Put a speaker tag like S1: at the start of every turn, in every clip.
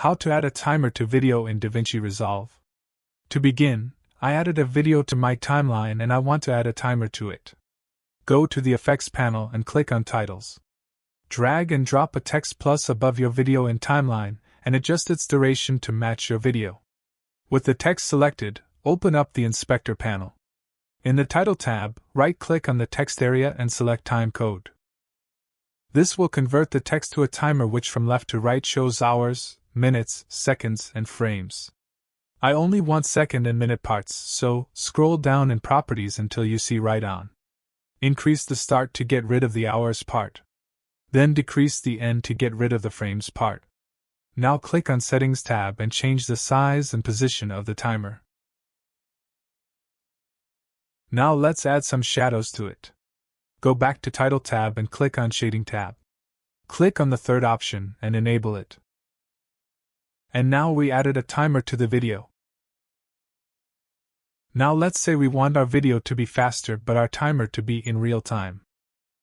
S1: How to add a timer to video in DaVinci Resolve. To begin, I added a video to my timeline and I want to add a timer to it. Go to the Effects panel and click on Titles. Drag and drop a text plus above your video in timeline and adjust its duration to match your video. With the text selected, open up the Inspector panel. In the Title tab, right-click on the text area and select Timecode. This will convert the text to a timer which from left to right shows hours, minutes, seconds, and frames. I only want second and minute parts, so scroll down in Properties until you see Right On. Increase the start to get rid of the hours part. Then decrease the end to get rid of the frames part. Now click on Settings tab and change the size and position of the timer. Now let's add some shadows to it. Go back to Title tab and click on Shading tab. Click on the third option and enable it. And now we added a timer to the video. Now let's say we want our video to be faster but our timer to be in real time.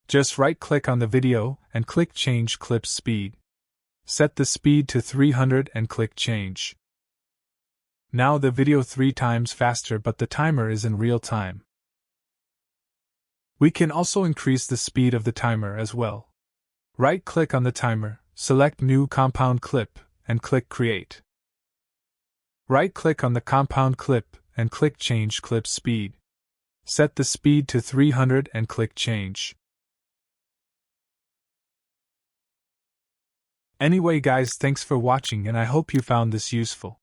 S1: Just right-click on the video and click Change Clip Speed. Set the speed to 300 and click Change. Now the video 3 times faster but the timer is in real time. We can also increase the speed of the timer as well. Right-click on the timer, select New Compound Clip, and click Create. Right-click on the compound clip and click Change Clip Speed. Set the speed to 300 and click Change. Anyway guys, thanks for watching and I hope you found this useful.